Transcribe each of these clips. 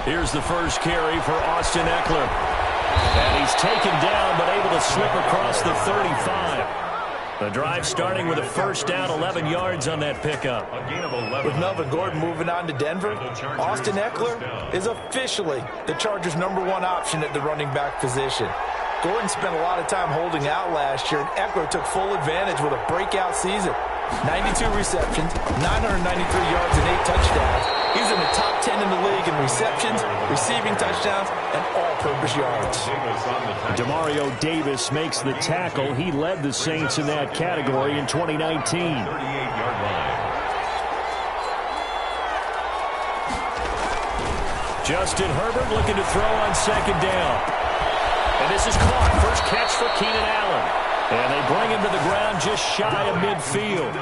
Here's the first carry for Austin Eckler. And he's taken down, but able to slip across the 35. The drive starting with a first down, 11 yards on that pickup. With Melvin Gordon moving on to Denver, Austin Eckler is officially the Chargers' #1 option at the running back position. Gordon spent a lot of time holding out last year, and Eckler took full advantage with a breakout season. 92 receptions, 993 yards, and 8 touchdowns. He's in the top 10 in the league in receptions, receiving touchdowns, and all-purpose yards. Demario Davis makes the tackle. He led the Saints in that category in 2019. 38-yard line. Justin Herbert looking to throw on second down. And this is caught. First catch for Keenan Allen. And they bring him to the ground just shy of midfield.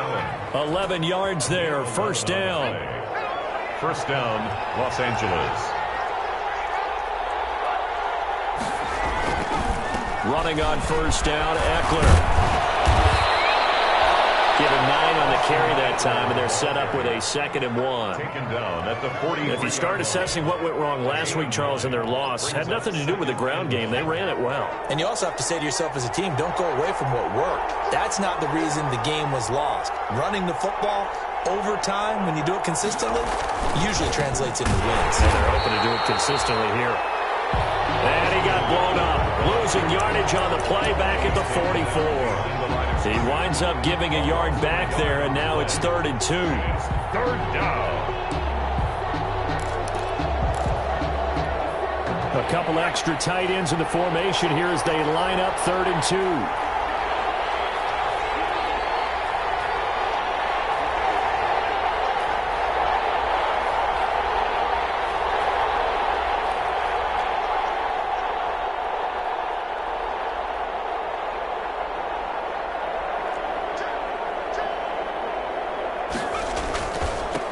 11 yards there. First down. First down, Los Angeles. Running on first down, Eckler. Given 9 on the carry that time, and they're set up with a 2nd and 1. Taken down at the 40. If you start assessing what went wrong last week, Charles, in their loss, had nothing to do with the ground game. They ran it well. And you also have to say to yourself as a team, don't go away from what worked. That's not the reason the game was lost. Running the football over time, when you do it consistently, usually translates into wins. And they're hoping to do it consistently here. And he got blown up. Losing yardage on the play back at the 44. He winds up giving a yard back there, and now it's 3rd and 2. Third down. A couple extra tight ends in the formation here as they line up 3rd and 2.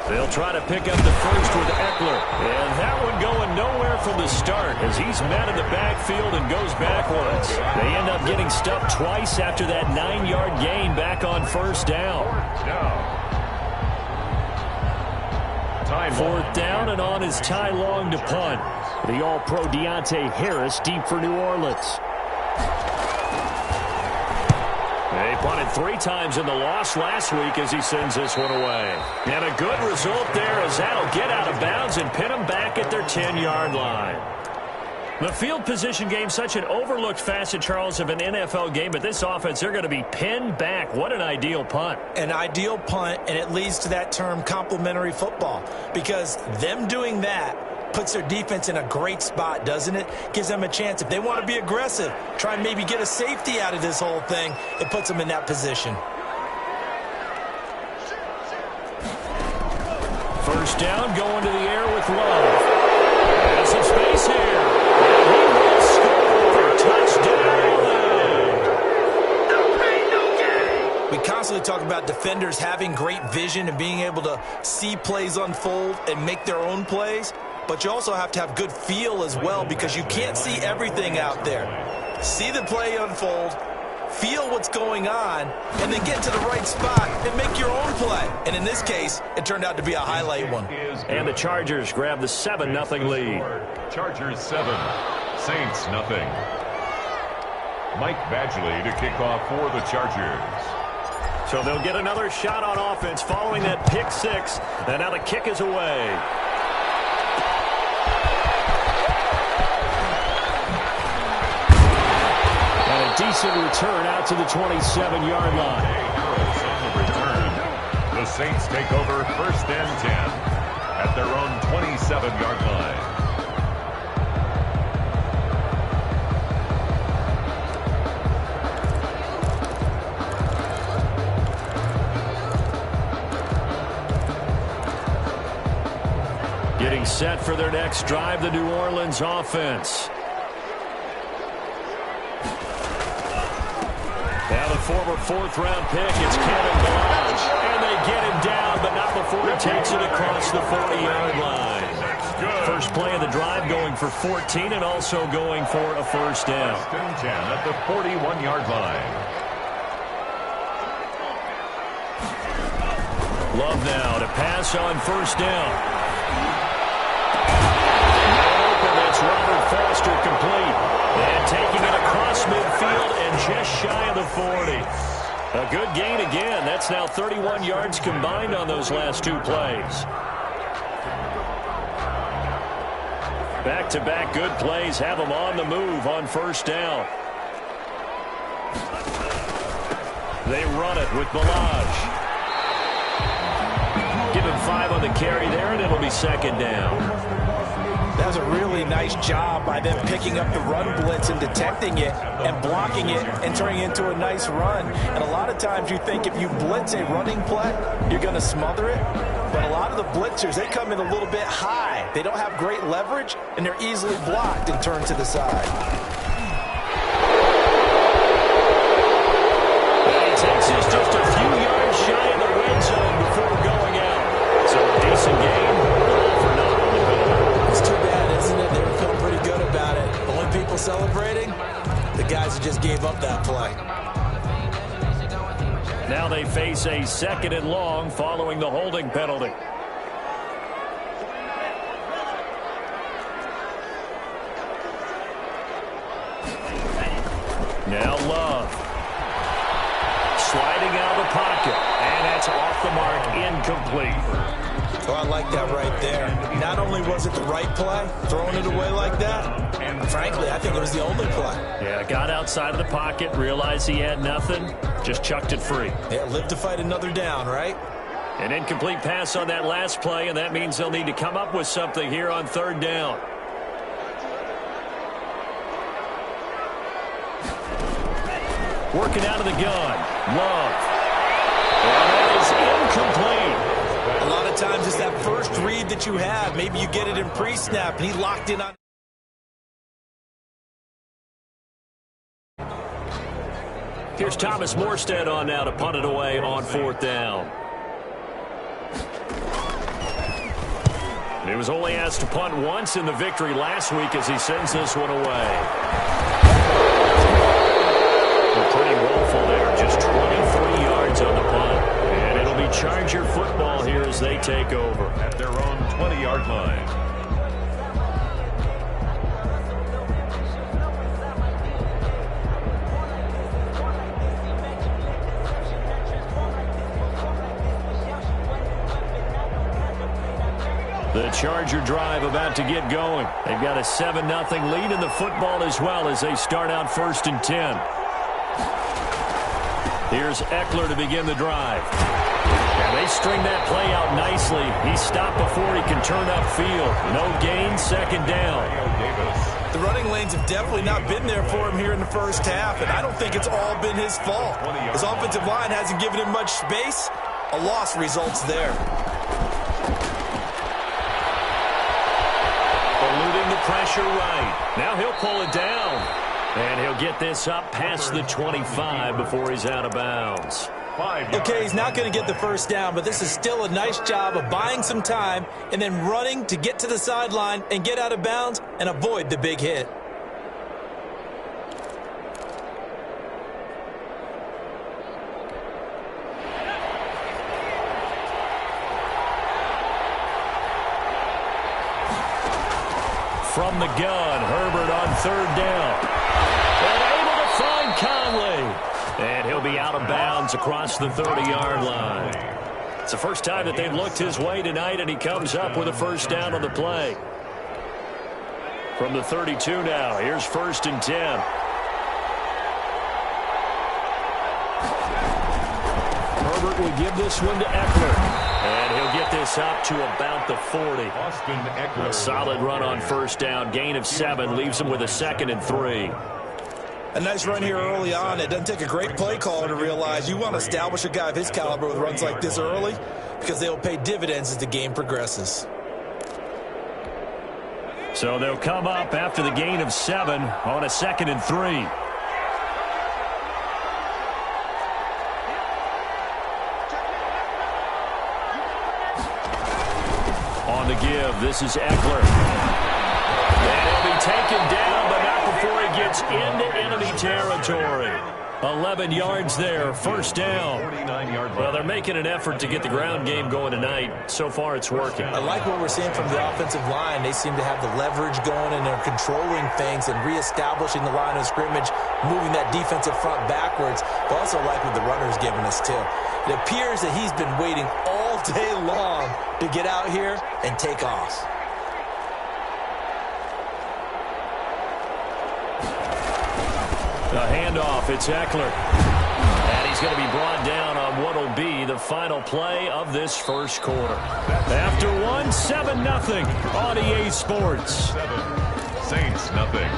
They'll try to pick up the first with Eckler. And that one going nowhere from the start as he's met in the backfield and goes backwards. They end up getting stuffed twice after that 9-yard gain back on first down. Fourth down, and on is Ty Long to punt. The All-Pro Deontay Harris deep for New Orleans. They punted 3 times in the loss last week as he sends this one away. And a good result there as that'll get out of bounds and pin them back at their 10-yard line. The field position game, such an overlooked facet, Charles, of an NFL game. But this offense, they're going to be pinned back. What an ideal punt. An ideal punt, and it leads to that term complementary football. Because them doing that puts their defense in a great spot, doesn't it? Gives them a chance. If they want to be aggressive, try and maybe get a safety out of this whole thing, it puts them in that position. First down, going to the air with Love. Has some space here. And he will score. Touchdown. We constantly talk about defenders having great vision and being able to see plays unfold and make their own plays. But you also have to have good feel as well because you can't see everything out there. See the play unfold, feel what's going on, and then get to the right spot and make your own play. And in this case, it turned out to be a highlight one. And the Chargers grab the 7-0 lead. Chargers 7, Saints 0. Mike Badgley to kick off for the Chargers. So they'll get another shot on offense following that pick 6. And now the kick is away. Decent return out to the 27-yard line. On the return, the Saints take over 1st and 10 at their own 27-yard line. Getting set for their next drive, the New Orleans offense. Now the former 4th-round pick, it's Kevin Blanche. And they get him down, but not before he takes it across the 40-yard line. First play of the drive going for 14 and also going for a first down. 1st and 10 at the 41-yard line. Love now to pass on first down. Robert Foster complete. And taking it across midfield and just shy of the 40. A good gain again. That's now 31 yards combined on those last two plays. Back-to-back good plays have them on the move on first down. They run it with Balaj. Give him 5 on the carry there, and it'll be second down. That was a really nice job by them picking up the run blitz and detecting it and blocking it and turning it into a nice run. And a lot of times you think if you blitz a running play, you're going to smother it. But a lot of the blitzers, they come in a little bit high. They don't have great leverage, and they're easily blocked and turned to the side. And he takes us just a few yards shy of the red zone before going out. So a decent game, all for naught on the penalty. It's too bad, isn't it? They were feeling pretty good about it. Only people celebrating, the guys who just gave up that play. Now they face a second and long following the holding penalty. Now Love. Sliding out of the pocket. And that's off the mark, incomplete. Oh, I like that right there. Not only was it the right play, throwing it away like that, and frankly, I think it was the only play. Yeah, got outside of the pocket, realized he had nothing, just chucked it free. Yeah, live to fight another down, right? An incomplete pass on that last play, and that means they'll need to come up with something here on third down. Working out of the gun. Love. And that is incomplete. A lot of times it's that first read that you have. Maybe you get it in pre-snap, and he locked in on. Here's Thomas Morstead on now to punt it away on fourth down. He was only asked to punt once in the victory last week as he sends this one away. They're pretty woeful there, just 23 yards on the punt. And it'll be Charger football here as they take over. At their own 20-yard line. The Charger drive about to get going. They've got a 7-0 lead in the football as well as they start out 1st and 10. Here's Eckler to begin the drive. And they string that play out nicely. He's stopped before he can turn upfield. No gain, second down. The running lanes have definitely not been there for him here in the first half, and I don't think it's all been his fault. His offensive line hasn't given him much space. A loss results there. Eluding the pressure right. Now he'll pull it down. And he'll get this up past the 25 before he's out of bounds. Okay, he's not going to get the first down, but this is still a nice job of buying some time and then running to get to the sideline and get out of bounds and avoid the big hit. From the gun, Herbert on third down. And able to find Conley. And he'll be out of bounds across the 30-yard line. It's the first time that they've looked his way tonight, and he comes up with a first down on the play. From the 32 now, here's 1st and 10. Herbert will give this one to Eckler. And he'll get this up to about the 40. Austin Eckler. A solid run on first down. Gain of 7 leaves him with a 2nd and 3. A nice run here early on. It doesn't take a great play caller to realize you want to establish a guy of his caliber with runs like this early because they'll pay dividends as the game progresses. So they'll come up after the gain of 7 on a 2nd and 3. On the give, this is Eckler. And he'll be taken down, but not before he gets into enemy territory. 11 yards there, first down. 49-yard line. Well, they're making an effort to get the ground game going tonight. So far, it's working. I like what we're seeing from the offensive line. They seem to have the leverage going, and they're controlling things and reestablishing the line of scrimmage, moving that defensive front backwards. But also like what the runner's giving us, too. It appears that he's been waiting all day long to get out here and take off. The handoff, it's Eckler. And he's going to be brought down on what will be the final play of this first quarter. After one, 7-0 on EA Sports. 7, Saints nothing.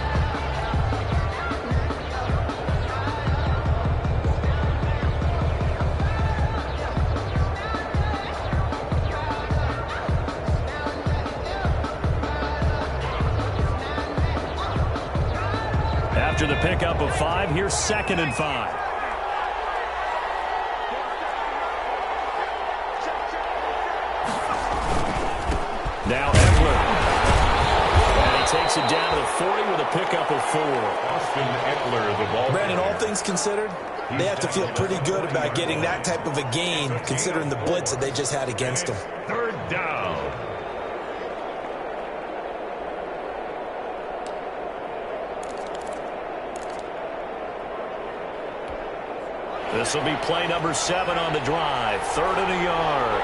After the pickup of 5, here's 2nd and 5. Now Eckler. And he takes it down to the 40 with a pickup of 4. Austin Eckler, the ball. Brandon, all things considered, they have to feel pretty good about getting that type of a gain, considering the blitz that they just had against them. 3rd down. This will be play number 7 on the drive. 3rd and a yard.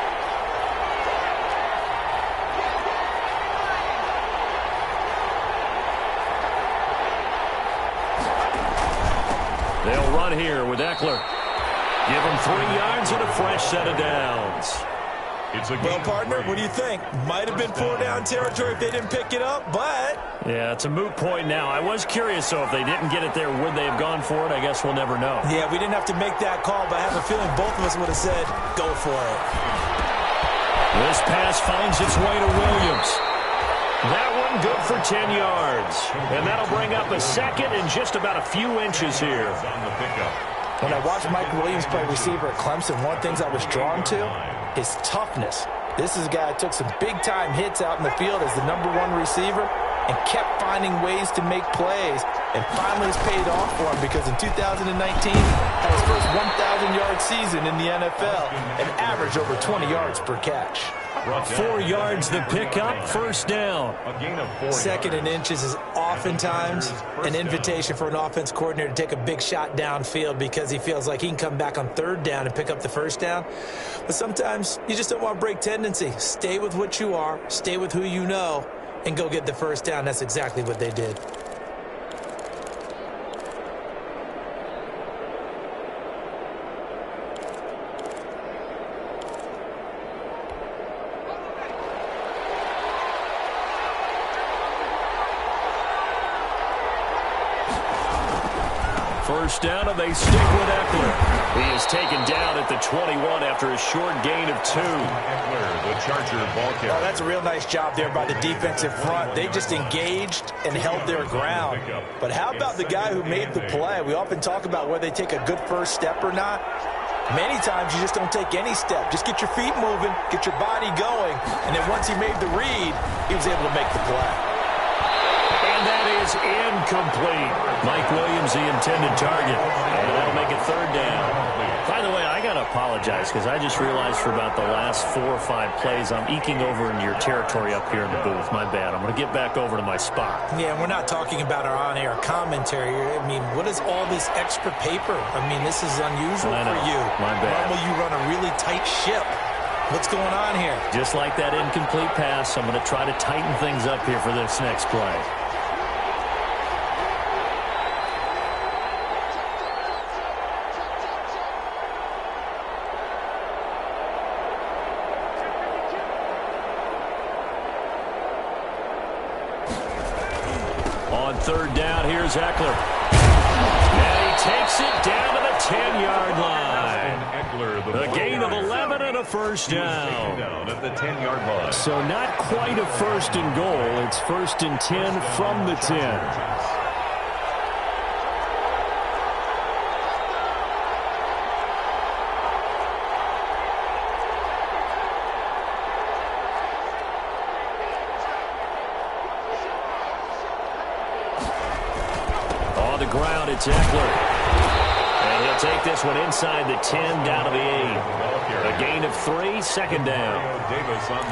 They'll run here with Eckler. Give him 3 yards and a fresh set of downs. Well, partner, what do you think? Might have been 4-down territory if they didn't pick it up, but... Yeah, it's a moot point now. I was curious, so if they didn't get it there, would they have gone for it? I guess we'll never know. Yeah, we didn't have to make that call, but I have a feeling both of us would have said, go for it. This pass finds its way to Williams. That one good for 10 yards. And that'll bring up a 2nd and just about a few inches here. When I watched Mike Williams play receiver at Clemson, one of the things I was drawn to is toughness. This is a guy that took some big-time hits out in the field as the #1 receiver and kept finding ways to make plays, and finally it's paid off for him because in 2019, had his first 1,000-yard season in the NFL and averaged over 20 yards per catch. 4 yards the pickup, first down. A gain of 4 2nd and inches is oftentimes an invitation for an offense coordinator to take a big shot downfield because he feels like he can come back on 3rd down and pick up the first down. But sometimes you just don't want to break tendency. Stay with what you are, stay with who you know, and go get the first down. That's exactly what they did. First down, and they stick with Eckler. He is taken down at the 21 after a short gain of 2. Eckler, the Charger ball carrier. Well, that's a real nice job there by the defensive front. They just engaged and held their ground. But how about the guy who made the play? We often talk about whether they take a good first step or not. Many times you just don't take any step. Just get your feet moving, get your body going, and then once he made the read, he was able to make the play. And that is incomplete. Mike Williams, the intended target. And that'll make it 3rd down. By the way, I got to apologize because I just realized for about the last 4 or 5 plays, I'm eking over into your territory up here in the booth. My bad. I'm going to get back over to my spot. Yeah, we're not talking about our on-air commentary. I mean, what is all this extra paper? I mean, this is unusual for you. My bad. Normally you run a really tight ship. What's going on here? Just like that incomplete pass, I'm going to try to tighten things up here for this next play. On 3rd down, here's Eckler. And he takes it down to the 10-yard line. Eckler, A gain of 11 and a first down. Down at the 10-yard line. So not quite a 1st and goal. It's 1st and 10 from the 10. Ground, it's Eckler. And And he'll take this one inside the 10, down to the 8. A gain of 3, second down.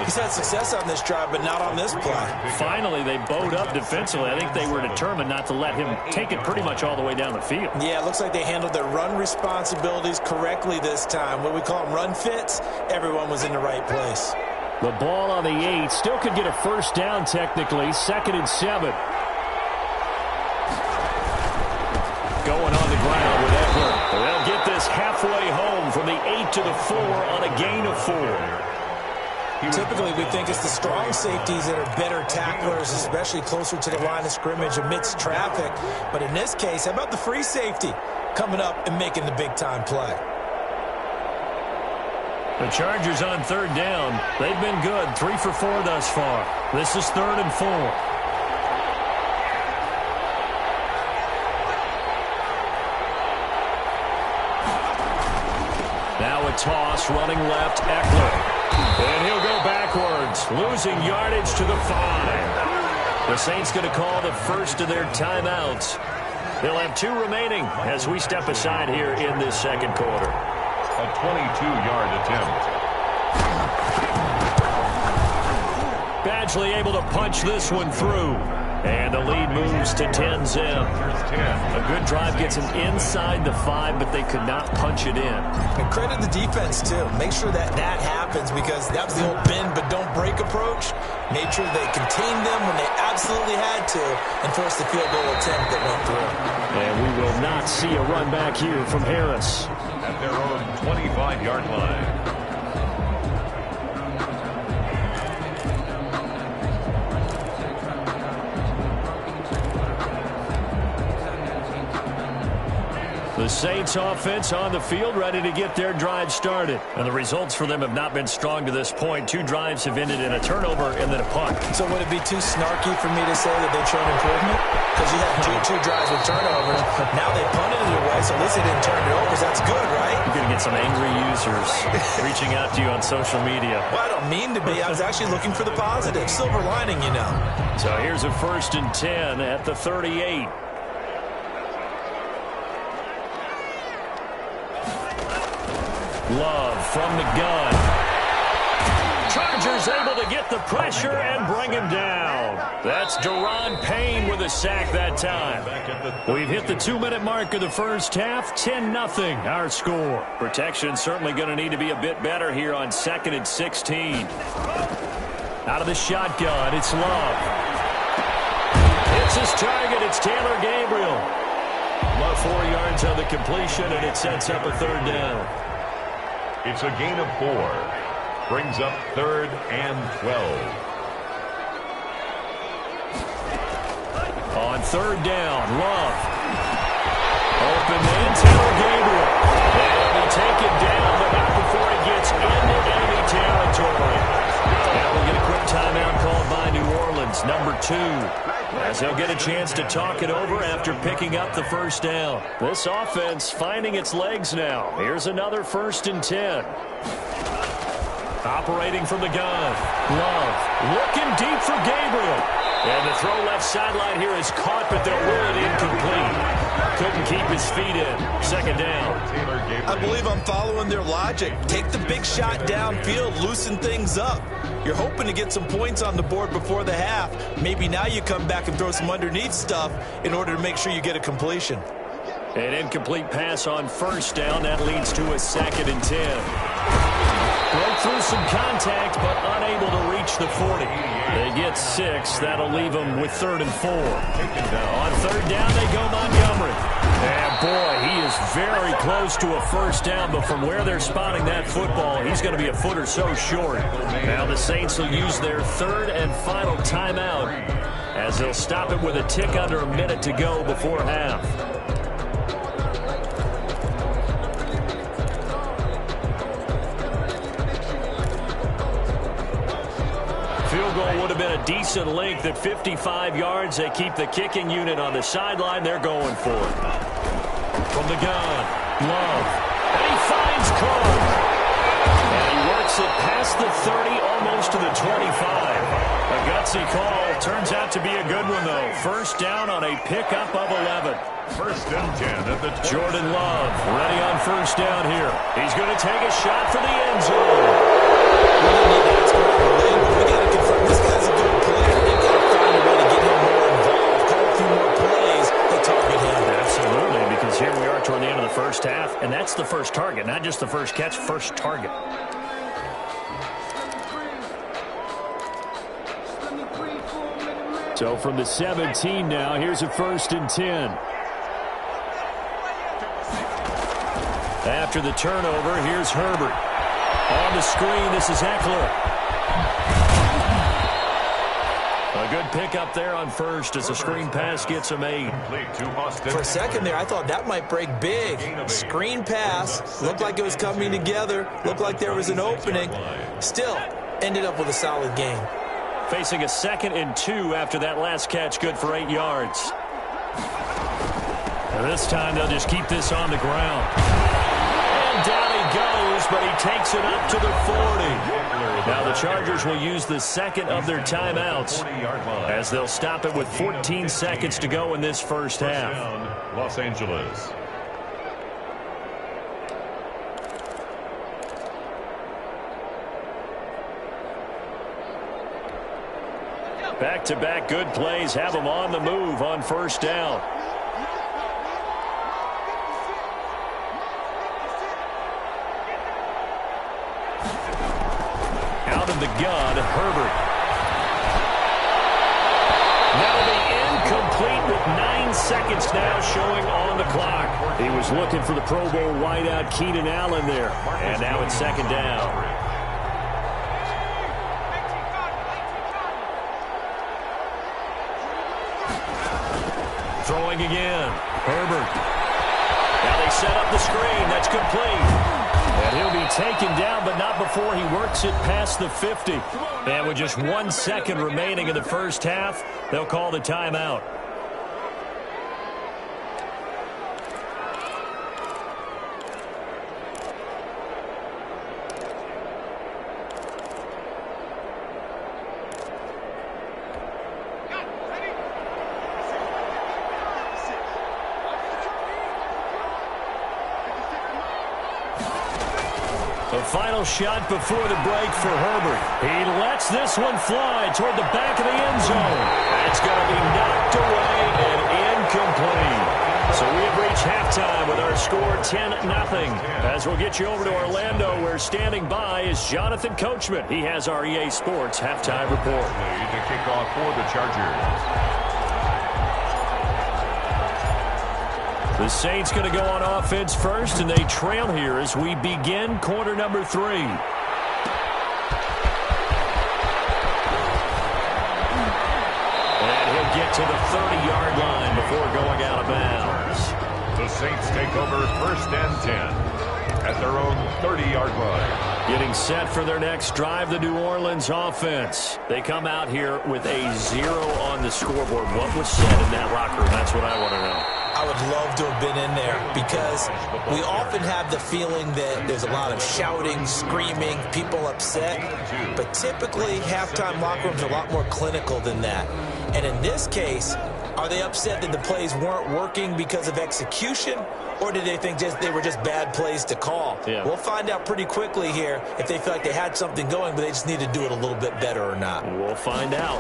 He's had success on this drive, but not on this play. Finally, they bowed up defensively. I think they were determined not to let him take it pretty much all the way down the field. Yeah, it looks like they handled their run responsibilities correctly this time. What we call them run fits, everyone was in the right place. The ball on the 8 still could get a first down technically, 2nd and 7. Going on the ground with Eckler. They'll get this halfway home from the 8 to the 4 on a gain of 4. Typically, we think it's the strong safeties that are better tacklers, especially closer to the line of scrimmage amidst traffic. But in this case, how about the free safety coming up and making the big-time play? The Chargers on 3rd down. They've been good, 3 for 4 thus far. This is 3rd and 4. Now a toss, running left, Eckler. And he'll go backwards, losing yardage to the 5. The Saints going to call the first of their timeouts. They'll have 2 remaining as we step aside here in this second quarter. A 22-yard attempt. Badgley able to punch this one through. And the lead moves to 10-zip. A good drive gets them inside the 5, but they could not punch it in. And credit the defense, too. Make sure that happens, because that was the old bend but don't break approach. Made sure they contained them when they absolutely had to and forced the field goal attempt that went through. And we will not see a run back here from Harris. At their own 25-yard line. The Saints offense on the field, ready to get their drive started. And the results for them have not been strong to this point. 2 drives have ended in a turnover and then a punt. So would it be too snarky for me to say that they've shown improvement? Because you had two drives with turnovers. Now they punted it away, so at least they didn't turn it over. So that's good, right? You're going to get some angry users reaching out to you on social media. Well, I don't mean to be. I was actually looking for the positive. Silver lining, you know. So here's a 1st and 10 at the 38. Love from the gun. Chargers able to get the pressure and bring him down. That's Deron Payne with a sack that time. We've hit the 2-minute mark of the first half. 10-0 our score. Protection certainly going to need to be a bit better here on 2nd and 16. Out of the shotgun, it's Love. It's his target. It's Taylor Gabriel. About 4 yards on the completion, and it sets up a 3rd down. It's a gain of 4. Brings up 3rd and 12. On 3rd down, Love. Open man, Taylor Gabriel. And he'll take it down, but not before he gets into enemy territory. Now we'll get a quick timeout called by New Orleans, number 2. As they'll get a chance to talk it over after picking up the first down. This offense finding its legs now. Here's another 1st and 10. Operating from the gun. Love looking deep for Gabriel. And the throw left sideline here is caught, but they'll rule it incomplete. Couldn't keep his feet in. 2nd down. I believe I'm following their logic. Take the big shot downfield, loosen things up. You're hoping to get some points on the board before the half. Maybe now you come back and throw some underneath stuff in order to make sure you get a completion. An incomplete pass on 1st down. That leads to a 2nd and 10. Broke through some contact, but unable to reach the 40. They get 6. That'll leave them with 3rd and 4. On 3rd down, they go Montgomery. And boy, he is very close to a 1st down, but from where they're spotting that football, he's going to be a foot or so short. Now the Saints will use their 3rd and final timeout as they'll stop it with a tick under a minute to go before half. Field goal would have been a decent length at 55 yards. They keep the kicking unit on the sideline. They're going for it. From the gun, Love. And he finds Carr. And he works it past the 30, almost to the 25. A gutsy call. Turns out out to be a good one, though. First down on a pickup of 11. First and 10 at the 20. Jordan Love ready on first down here. He's going to take a shot for the end zone. We don't need to ask about the language. We got to confirm this guy's a good player. They've got to find a way to get him more involved, call a few more plays that target him. Absolutely, because here we are toward the end of the first half, and that's the first target, not just the first catch, first target. So from the 17 now, here's a first and 10. After the turnover, here's Herbert. On the screen, this is Eckler. A good pickup there on first as the screen pass gets a made. For a second there, I thought that might break big. Screen pass, looked like it was coming together, looked like there was an opening. Still, ended up with a solid gain. Facing a 2nd and 2 after that last catch, good for 8 yards. And this time they'll just keep this on the ground. And down he goes, but he takes it up to the 40. Now the Chargers will use the second of their timeouts as they'll stop it with 14 seconds to go in this first half. Los Angeles. Back-to-back good plays have them on the move on first down. Out of the gun, Herbert. That'll be incomplete with 9 seconds now showing on the clock. He was looking for the Pro Bowl wideout Keenan Allen there. And now it's second down. Throwing again. Herbert. Now they set up the screen. That's complete. And he'll be taken down, but not before he works it past the 50. And with just 1 second remaining in the first half, they'll call the timeout. The final shot before the break for Herbert. He lets this one fly toward the back of the end zone. That's going to be knocked away and incomplete. So we have reached halftime with our score 10-0. As we'll get you over to Orlando, where standing by is Jonathan Coachman. He has our EA Sports halftime report. To kick off for the Chargers. The Saints going to go on offense first, and they trail here as we begin quarter number 3. And he'll get to the 30-yard line before going out of bounds. The Saints take over first and 10 at their own 30-yard line. Getting set for their next drive, the New Orleans offense. They come out here with a 0 on the scoreboard. What was said in that locker room? That's what I want to know. I would love to have been in there because we often have the feeling that there's a lot of shouting, screaming, people upset. But typically, halftime locker rooms are a lot more clinical than that. And in this case, are they upset that the plays weren't working because of execution? Or did they think they were just bad plays to call? Yeah. We'll find out pretty quickly here if they feel like they had something going, but they just need to do it a little bit better or not. We'll find out.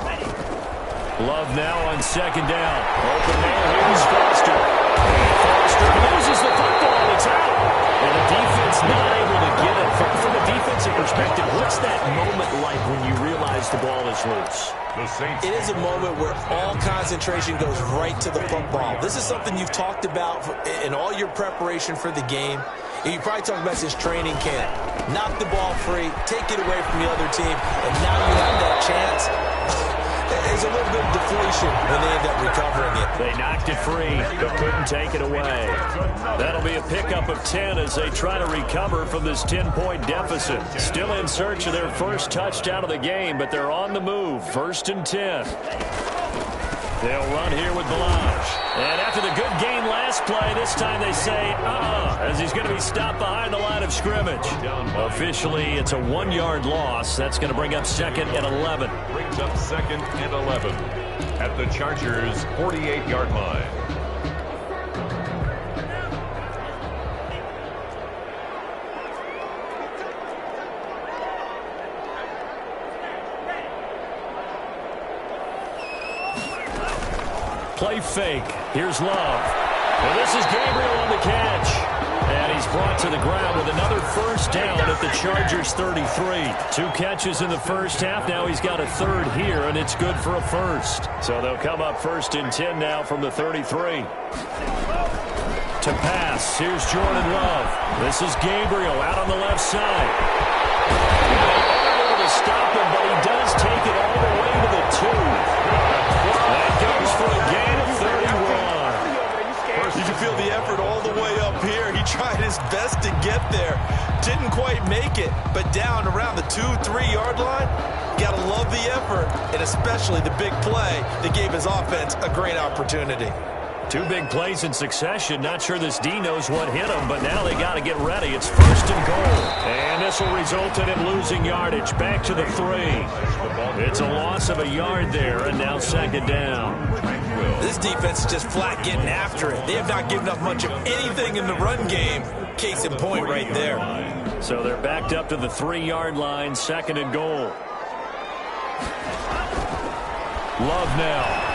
Love now on second down. Open man, here's Foster. And Foster loses the football. It's out. And the defense not able to get it. From a defensive perspective, what's that moment like when you realize the ball is loose? It is a moment where all concentration goes right to the football. This is something you've talked about in all your preparation for the game. And you probably talked about this training camp. Knock the ball free, take it away from the other team, and now you have that chance. There's a little bit of deflation when they end up recovering it. They knocked it free, but couldn't take it away. That'll be a pickup of 10 as they try to recover from this 10-point deficit. Still in search of their first touchdown of the game, but they're on the move. First and 10. They'll run here with Blanche. And after the good game last play, this time they say, as he's going to be stopped behind the line of scrimmage. Officially, it's a 1-yard loss. That's going to bring up second and 11. Brings up second and 11. at the Chargers' 48-yard line. Play fake. Here's Love. And this is Gabriel on the catch. And he's brought to the ground with another first down at the Chargers' 33. 2 catches in the first half. Now he's got a third here, and it's good for a first. So they'll come up 1st and 10 now from the 33. To pass. Here's Jordan Love. This is Gabriel out on the left side. Able to stop him, but he does take it all the way to the 2. That goes for a gain of 31. You can feel the effort all the way up here. He tried his best to get there. Didn't quite make it, but down around the 2-3 yard line. Got to love the effort, and especially the big play that gave his offense a great opportunity. 2 big plays in succession. Not sure this D knows what hit him, but now they got to get ready. It's 1st and goal. And this will result in him losing yardage. Back to the 3. It's a loss of a yard there, and now 2nd down. This defense is just flat getting after it. They have not given up much of anything in the run game. Case in point right there. So they're backed up to the 3-yard line, 2nd and goal. Love now.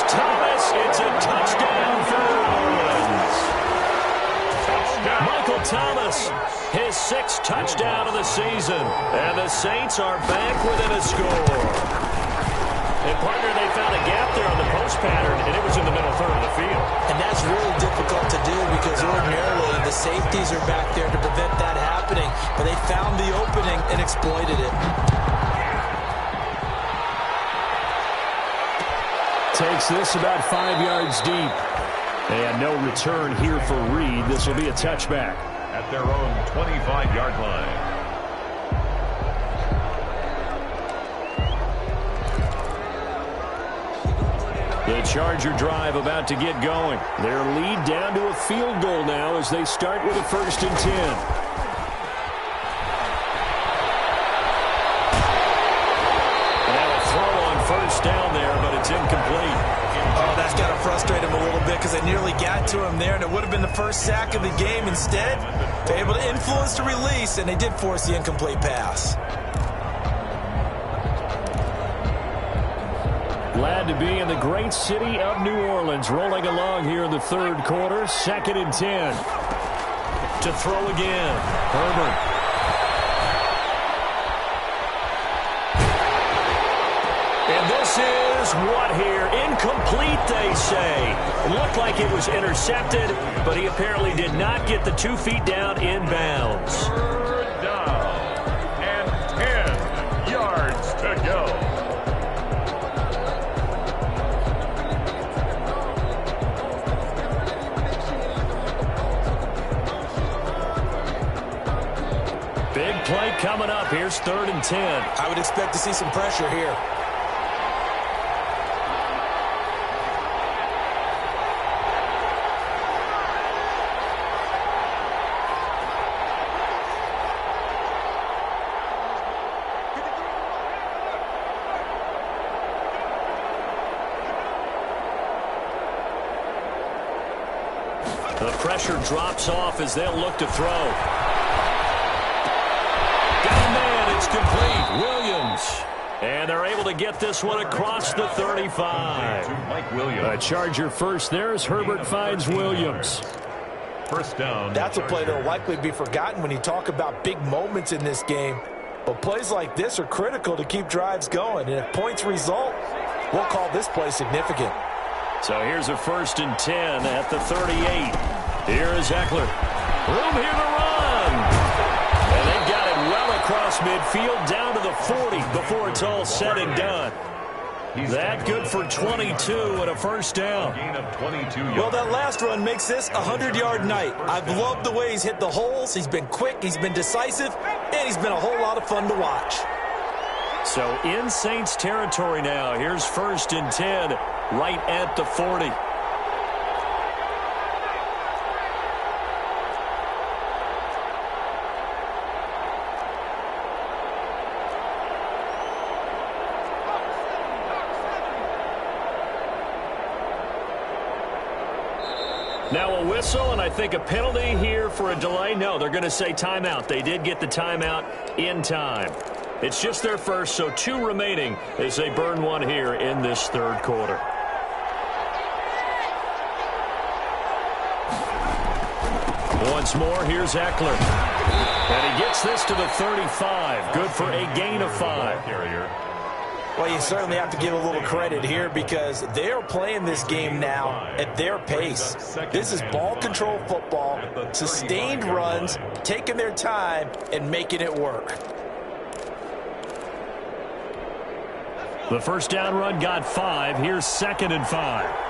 Thomas, it's a touchdown for Orleans. Michael Thomas, his 6th touchdown of the season. And the Saints are back within a score. And, partner, they found a gap there on the post pattern, and it was in the middle third of the field. And that's really difficult to do because ordinarily the safeties are back there to prevent that happening. But they found the opening and exploited it. Takes this about 5 yards deep. And no return here for Reed. This will be a touchback. At their own 25-yard line. The Charger drive about to get going. Their lead down to a field goal now as they start with a 1st and 10. First down there, but it's incomplete. Oh, that's got to frustrate him a little bit because they nearly got to him there, and it would have been the first sack of the game. Instead, they're able to influence the release, and they did force the incomplete pass. Glad to be in the great city of New Orleans, rolling along here in the 3rd quarter. 2nd and 10. To throw again. Herbert. And this is what here? Incomplete, they say. It looked like it was intercepted, but he apparently did not get the 2 feet down in bounds. 3rd down and 10 yards to go. Big play coming up. Here's 3rd and 10. I would expect to see some pressure here. The pressure drops off as they'll look to throw. Got a man, it's complete. Williams. And they're able to get this one across the 35. Mike Williams. A Charger first there as Herbert finds Williams. 1st down. That's a play that will likely be forgotten when you talk about big moments in this game. But plays like this are critical to keep drives going. And if points result, we'll call this play significant. So here's a 1st and 10 at the 38. Here is Eckler. Room here to run. And they've got it well across midfield down to the 40 before it's all said and done. That good for 22 and a 1st down. Gain of 22 yards. Well, that last run makes this a 100-yard night. I've loved the way he's hit the holes. He's been quick, he's been decisive, and he's been a whole lot of fun to watch. So in Saints territory now. Here's 1st and 10 right at the 40. Now a whistle, and I think a penalty here for a delay. No, they're going to say timeout. They did get the timeout in time. It's just their first, so 2 remaining as they burn 1 here in this third quarter. Once more, here's Eckler. And he gets this to the 35. Good for a gain of 5. Well, you certainly have to give a little credit here because they're playing this game now at their pace. This is ball control football, sustained runs, taking their time, and making it work. The first down run got 5. Here's 2nd and 5.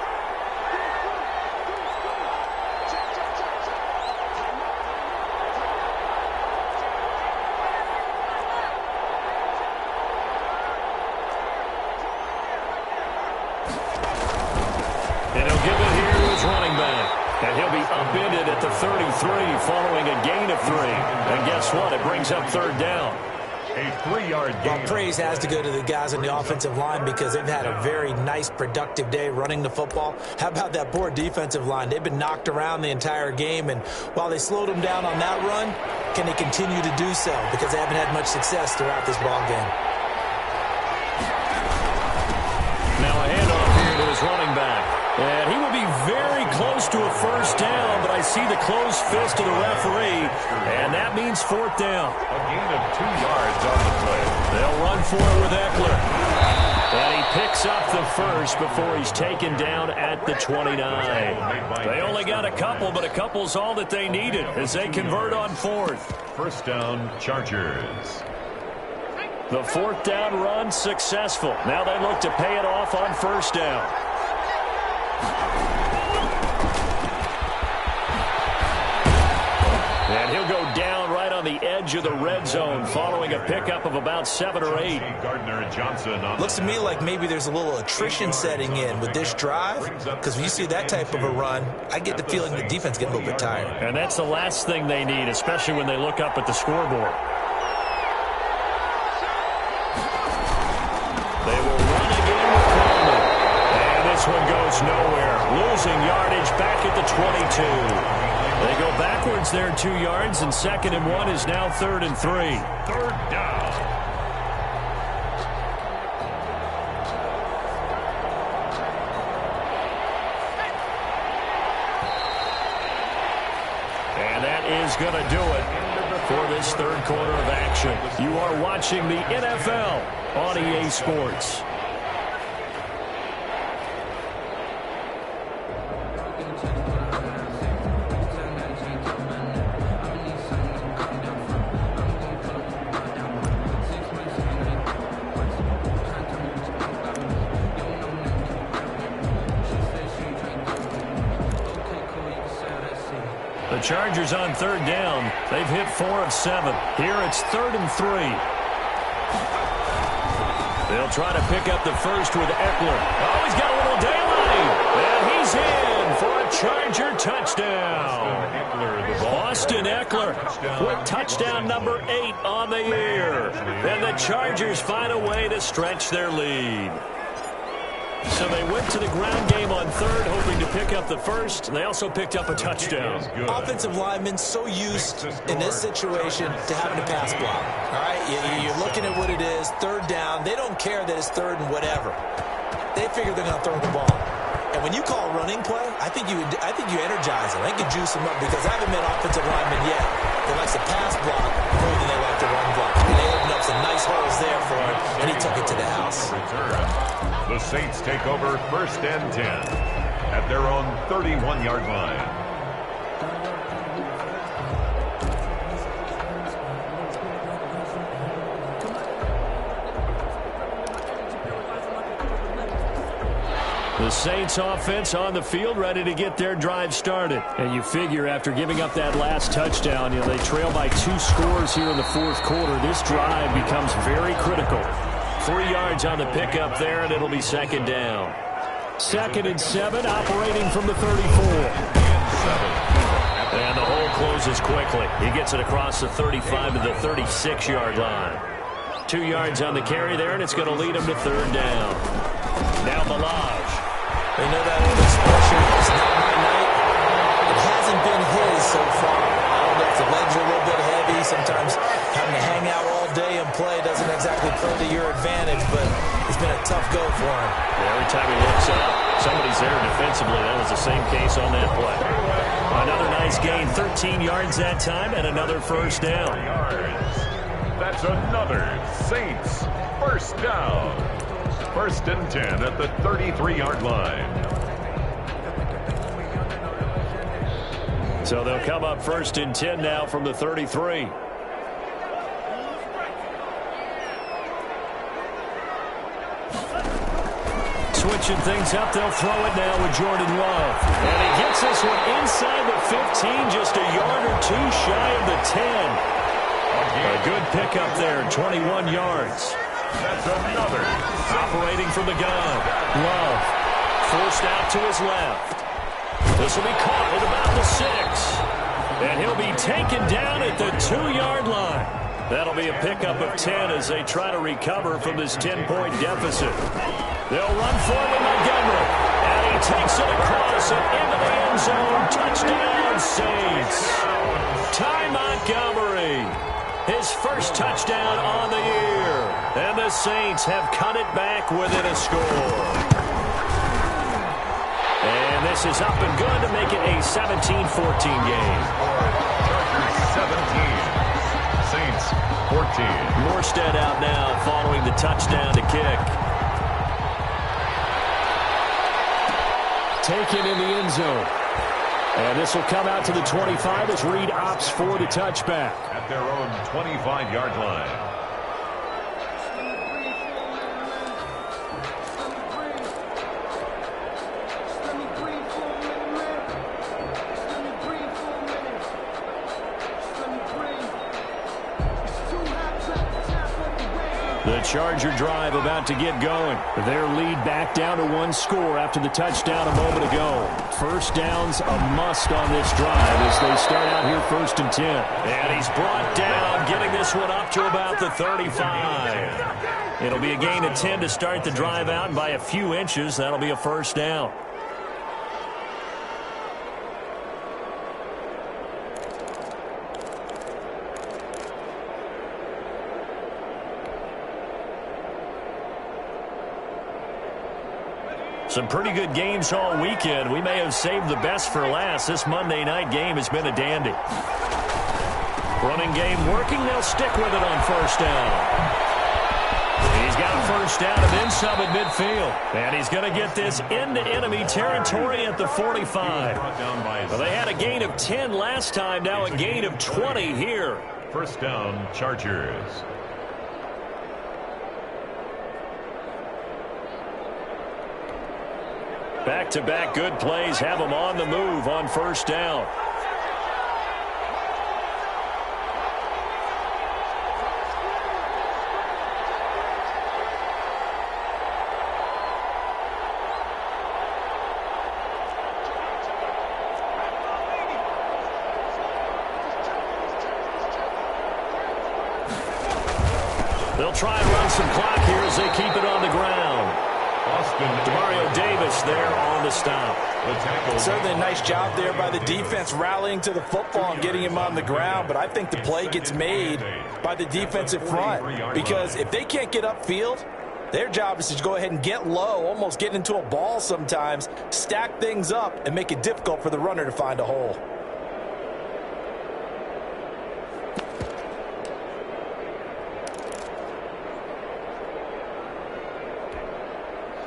And he'll be upended at the 33 following a gain of 3. And guess what? It brings up 3rd down. A 3-yard gain. Well, praise has to go to the guys on the offensive line because they've had a very nice, productive day running the football. How about that poor defensive line? They've been knocked around the entire game, and while they slowed them down on that run, can they continue to do so? Because they haven't had much success throughout this ball game. Now a handoff here to his running back. And he will be very close to a first down, but I see the closed fist of the referee, and that means 4th down. A gain of 2 yards on the play. They'll run for it with Eckler. And he picks up the first before he's taken down at the 29. They only got a couple, but a couple's all that they needed as they convert on 4th. First down, Chargers. The 4th down run successful. Now they look to pay it off on first down. And he'll go down right on the edge of the red zone following a pickup of about 7 or 8. Looks to me like maybe there's a little attrition setting in with this drive because when you see that type of a run, I get the feeling the defense getting a little bit tired. And that's the last thing they need, especially when they look up at the scoreboard. They will run again with Coleman. And this one goes nowhere. Losing yardage back at the 22. They go backwards there 2 yards, and 2nd and 1 is now 3rd and 3. 3rd down. And that is going to do it for this third quarter of action. You are watching the NFL on EA Sports. The Chargers on 3rd down. They've hit 4 of 7. Here it's 3rd and 3. They'll try to pick up the first with Eckler. Oh, he's got a little daylight. And he's in for a Charger touchdown. Austin Eckler with touchdown number 8 on the year. And the Chargers find a way to stretch their lead. So they went to the ground game on 3rd, hoping to pick up the first. They also picked up a touchdown. Offensive linemen so used in this situation to having a pass block. All right, you're looking at what it is, 3rd down. They don't care that it's 3rd and whatever. They figure they're going to throw the ball. And when you call a running play, I think you energize them. I think you juice them up because I haven't met offensive linemen yet that likes to pass block more than they like to run block. And they opened up some nice holes there for him, and he took it to the house. The Saints take over 1st and 10 at their own 31-yard line. The Saints offense on the field ready to get their drive started. And you figure after giving up that last touchdown, they trail by 2 scores here in the 4th quarter. This drive becomes very critical. 3 yards on the pickup there, and it'll be 2nd down. 2nd and 7, operating from the 34. And the hole closes quickly. He gets it across the 35 to the 36-yard line. 2 yards on the carry there, and it's going to lead him to 3rd down. Now Milage. You know that old expression, it's not my night. hasn't been his so far. I don't know if the legs are a little bit heavy. Sometimes having to hang out all day and play doesn't exactly play to your advantage, but it's been a tough go for him. Yeah, every time he looks up, somebody's there defensively. That was the same case on that play. Another nice gain, 13 yards that time, and another first down. That's another Saints first down. 1st and 10 at the 33-yard line. So they'll come up 1st and 10 now from the 33. Switching things up, they'll throw it now with Jordan Love. And he gets this one inside the 15, just a yard or two shy of the 10. A good pickup there, 21 yards. That's another. Operating from the gun. Love forced out to his left. This will be caught at about the 6. And he'll be taken down at the 2-yard line. That'll be a pickup of 10 as they try to recover from this 10-point deficit. They'll run for it with Montgomery. And he takes it across and into the end zone. Touchdown, Saints. Ty Montgomery. His first touchdown on the year. And the Saints have cut it back within a score. And this is up and good to make it a 17-14 game. Chargers 17. Saints 14. Morstead out now following the touchdown to kick. Taken in the end zone. And this will come out to the 25 as Reed opts for the touchback. At their own 25-yard line. The Charger drive about to get going. Their lead back down to 1 score after the touchdown a moment ago. First down's a must on this drive as they start out here 1st and 10. And he's brought down, getting this one up to about the 35. It'll be a gain of 10 to start the drive out, and by a few inches, that'll be a first down. Some pretty good games all weekend. We may have saved the best for last. This Monday night game has been a dandy. Running game working. They'll stick with it on first down. He's got a first down and then some at midfield. And he's going to get this into enemy territory at the 45. Well, they had a gain of 10 last time. Now a gain of 20 here. First down, Chargers. Back-to-back good plays have them on the move on first down. They'll try and run some clock here as they keep it on the ground. Demario Davis there on the stop. Certainly a nice job there by the defense rallying to the football and getting him on the ground, but I think the play gets made by the defensive front because if they can't get upfield, their job is to go ahead and get low, almost get into a ball sometimes, stack things up, and make it difficult for the runner to find a hole.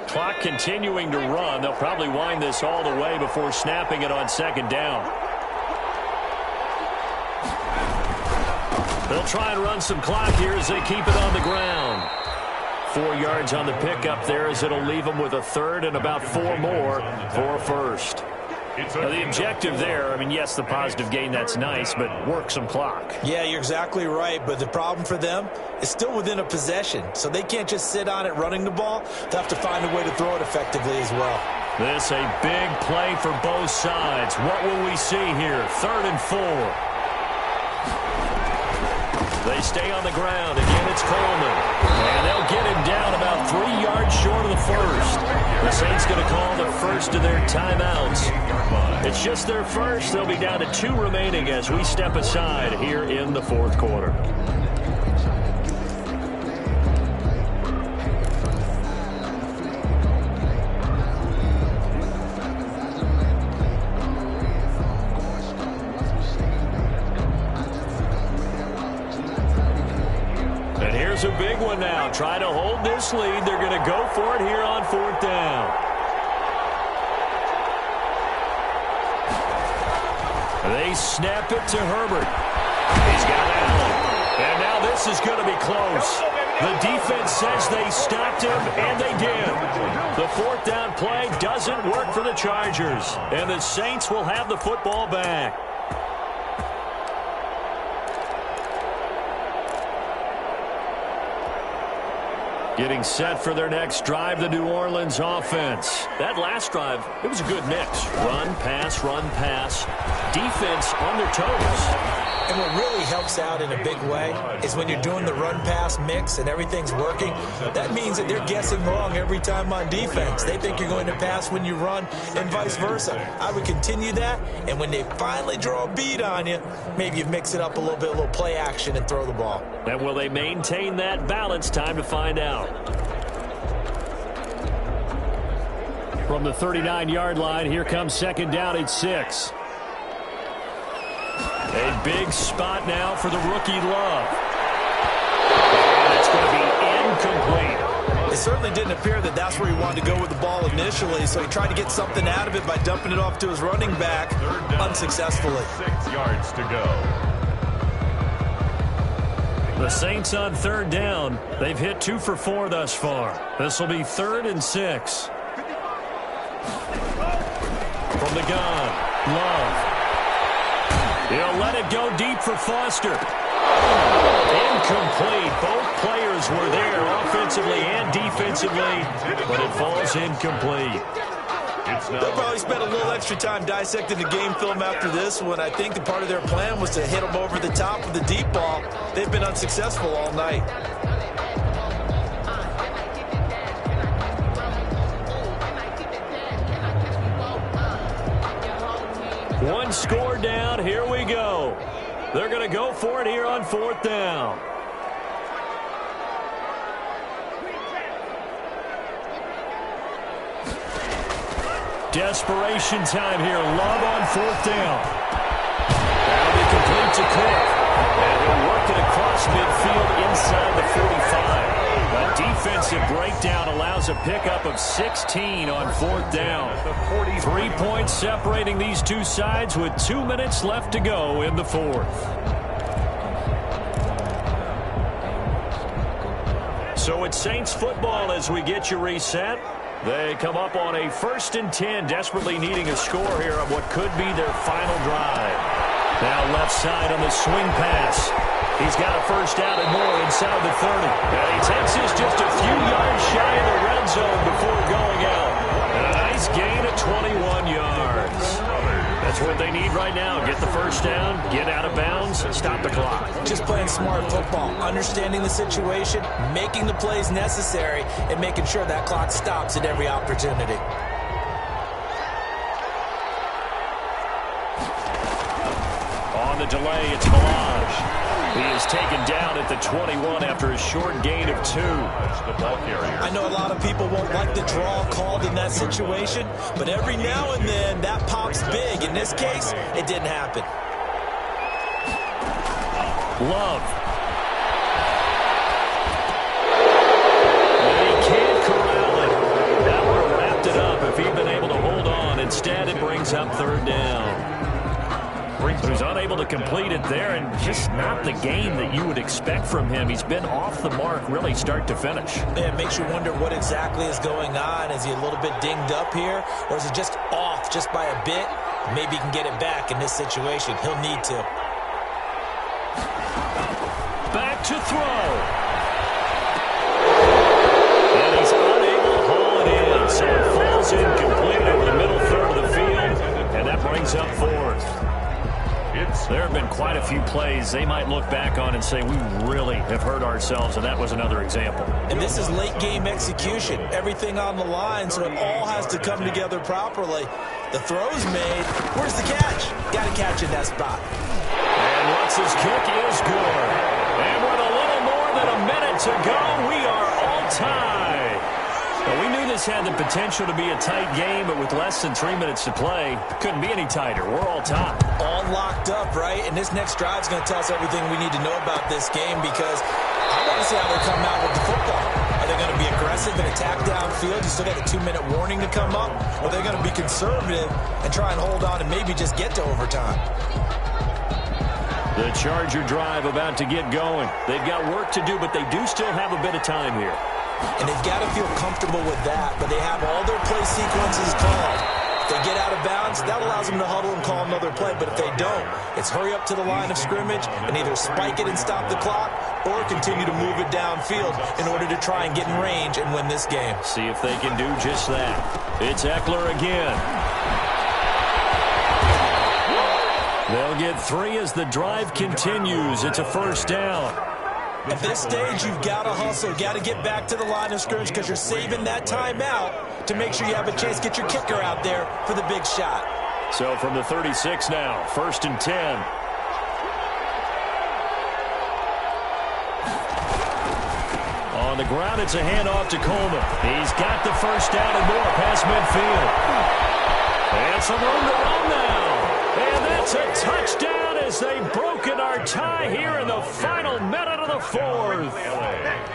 Clock continuing to run. They'll probably wind this all the way before snapping it on second down. They'll try and run some clock here as they keep it on the ground. 4 yards on the pickup there as it'll leave them with a third and about 4 more for a first. Now the objective there, I mean, yes, the positive gain, that's nice, but work some clock. Yeah, you're exactly right, but the problem for them is still within a possession, so they can't just sit on it running the ball. They have to find a way to throw it effectively as well. This a big play for both sides. What will we see here? 3rd and 4. They stay on the ground. Again, it's Coleman. And they'll get him down about 3 yards short of the first. The Saints going to call the first of their timeouts. It's just their first. They'll be down to 2 remaining as we step aside here in the fourth quarter. A big one now. Trying to hold this lead. They're going to go for it here on 4th down. They snap it to Herbert. He's got Allen. And now this is going to be close. The defense says they stopped him, and they did. The 4th down play doesn't work for the Chargers. And the Saints will have the football back. Getting set for their next drive, the New Orleans offense. That last drive, it was a good mix. Run, pass, defense on their toes. And what really helps out in a big way is when you're doing the run-pass mix and everything's working, that means that they're guessing wrong every time on defense. They think you're going to pass when you run and vice versa. I would continue that, and when they finally draw a beat on you, maybe you mix it up a little bit, a little play action, and throw the ball. And will they maintain that balance? Time to find out. From the 39-yard line, here comes 2nd down at 6. A big spot now for the rookie Love. And it's going to be incomplete. It certainly didn't appear that that's where he wanted to go with the ball initially, so he tried to get something out of it by dumping it off to his running back unsuccessfully. 6 yards to go. The Saints on 3rd down. They've hit 2 for 4 thus far. This will be 3rd and 6. From the gun, Love. He'll let it go deep for Foster. Incomplete. Both players were there offensively and defensively, but it falls incomplete. They'll probably spend a little extra time dissecting the game film after this one. I think the part of their plan was to hit them over the top with the deep ball. They've been unsuccessful all night. One score down. Here we go. They're going to go for it here on 4th down. Desperation time here. Love on 4th down. That'll be complete to Cook. And he'll work it across midfield inside the 45. A defensive breakdown allows a pickup of 16 on 4th down. 3 points separating these two sides with 2 minutes left to go in the 4th. So it's Saints football as we get you reset. They come up on a 1st and 10, desperately needing a score here on what could be their final drive. Now left side on the swing pass. He's got a first down and more inside the 30. And he takes this just a few yards shy of the red zone before going out. And a nice gain of 21 yards. That's what they need right now. Get the first down, get out of bounds, and stop the clock. Just playing smart football, understanding the situation, making the plays necessary, and making sure that clock stops at every opportunity. On the delay, it's Melage. He is taken down at the 21 after a short gain of 2. I know a lot of people won't like the draw called in that situation, but every now and then that pops big. In this case, it didn't happen. Love. And he can't corral it. That would have wrapped it up if he'd been able to hold on. Instead, it brings up 3rd down. He was unable to complete it there, and just not the game that you would expect from him. He's been off the mark really start to finish. Yeah, it makes you wonder what exactly is going on. Is he a little bit dinged up here, or is he just off just by a bit? Maybe he can get it back in this situation. He'll need to. Back to throw. And he's unable to haul it in, so it falls incomplete over the middle third of the field, and that brings up 4th. There have been quite a few plays they might look back on and say, we really have hurt ourselves, and that was another example. And this is late-game execution. Everything on the line, so it all has to come together properly. The throw's made. Where's the catch? Got to catch in that spot. And Lutz's kick is good. And with a little more than a minute to go, we are all tied. Well, we knew this had the potential to be a tight game, but with less than 3 minutes to play, couldn't be any tighter. We're all tied. All locked up, right? And this next drive is going to tell us everything we need to know about this game, because I want to see how they come out with the football. Are they going to be aggressive and attack downfield? You still got a 2-minute warning to come up? Or are they going to be conservative and try and hold on and maybe just get to overtime? The Charger drive about to get going. They've got work to do, but they do still have a bit of time here. And they've got to feel comfortable with that, but they have all their play sequences called. If they get out of bounds, that allows them to huddle and call another play. But if they don't, it's hurry up to the line of scrimmage and either spike it and stop the clock or continue to move it downfield in order to try and get in range and win this game. See if they can do just that. It's Eckler again. They'll get 3 as the drive continues. It's a first down. At this stage, you've got to hustle, got to get back to the line of scrimmage because you're saving that timeout to make sure you have a chance to get your kicker out there for the big shot. So from the 36 now, 1st and 10. On the ground, it's a handoff to Coleman. He's got the first down and more past midfield. And some room to run now. And that's a touchdown as they've broken our tie here in the final minute of the 4th.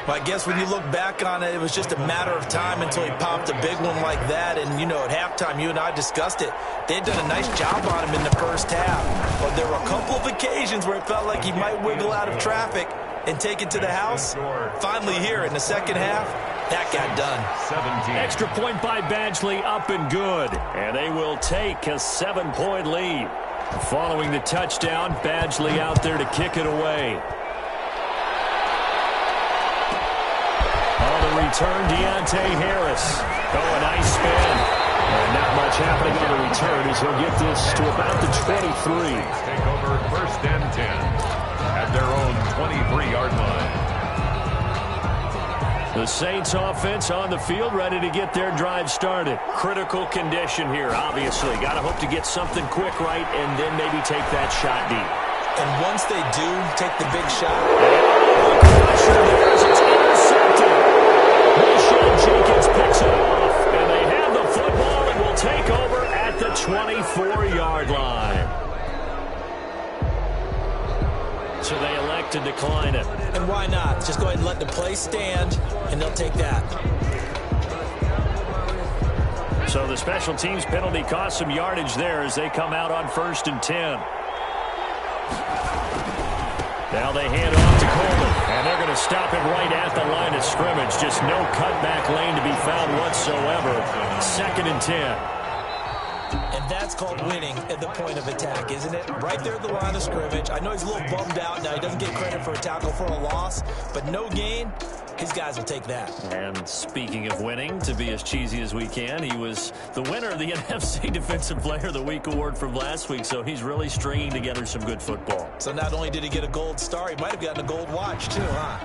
Well, I guess when you look back on it, it was just a matter of time until he popped a big one like that. And, you know, at halftime, you and I discussed it. They'd done a nice job on him in the first half. But there were a couple of occasions where it felt like he might wiggle out of traffic and take it to the house. Finally here in the second half, that got done. 17. Extra point by Badgley, up and good. And they will take a 7-point lead. Following the touchdown, Badgley out there to kick it away. On the return, Deontay Harris. Oh, a nice spin. And not much happening on the return as he'll get this to about the 23. Take over 1st and 10 at their own 23-yard line. The Saints offense on the field, ready to get their drive started. Critical condition here, obviously. Got to hope to get something quick right and then maybe take that shot deep. And once they do take the big shot. Pressure there as it's intercepted. Michelle Jenkins picks it off. And they have the football and will take over at the 24-yard line. So they elect to decline it. And why not? Just go ahead and let the play stand, and they'll take that. So the special teams penalty cost some yardage there as they come out on 1st and 10. Now they hand off to Coleman, and they're going to stop it right at the line of scrimmage. Just no cutback lane to be found whatsoever. 2nd and 10. And that's called winning at the point of attack, isn't it? Right there at the line of scrimmage. I know he's a little bummed out now. He doesn't get credit for a tackle for a loss, but no gain, his guys will take that. And speaking of winning, to be as cheesy as we can, he was the winner of the NFC Defensive Player of the Week award from last week, so he's really stringing together some good football. So not only did he get a gold star, he might have gotten a gold watch too, huh?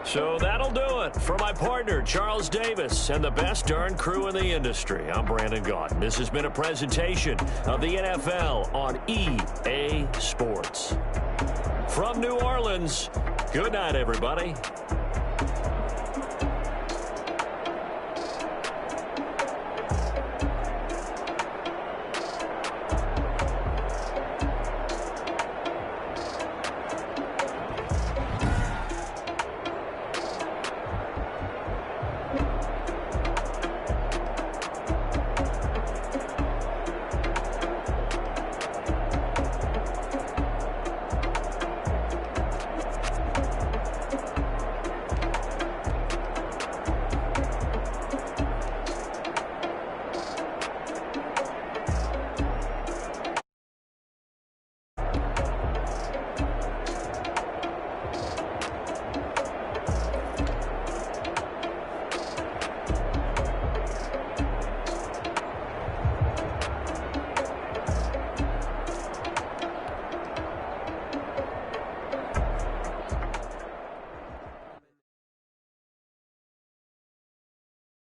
So that'll do it for my partner, Charles Davis, and the best darn crew in the industry. I'm Brandon Gaudin. This has been a presentation of the NFL on EA Sports. From New Orleans, good night, everybody.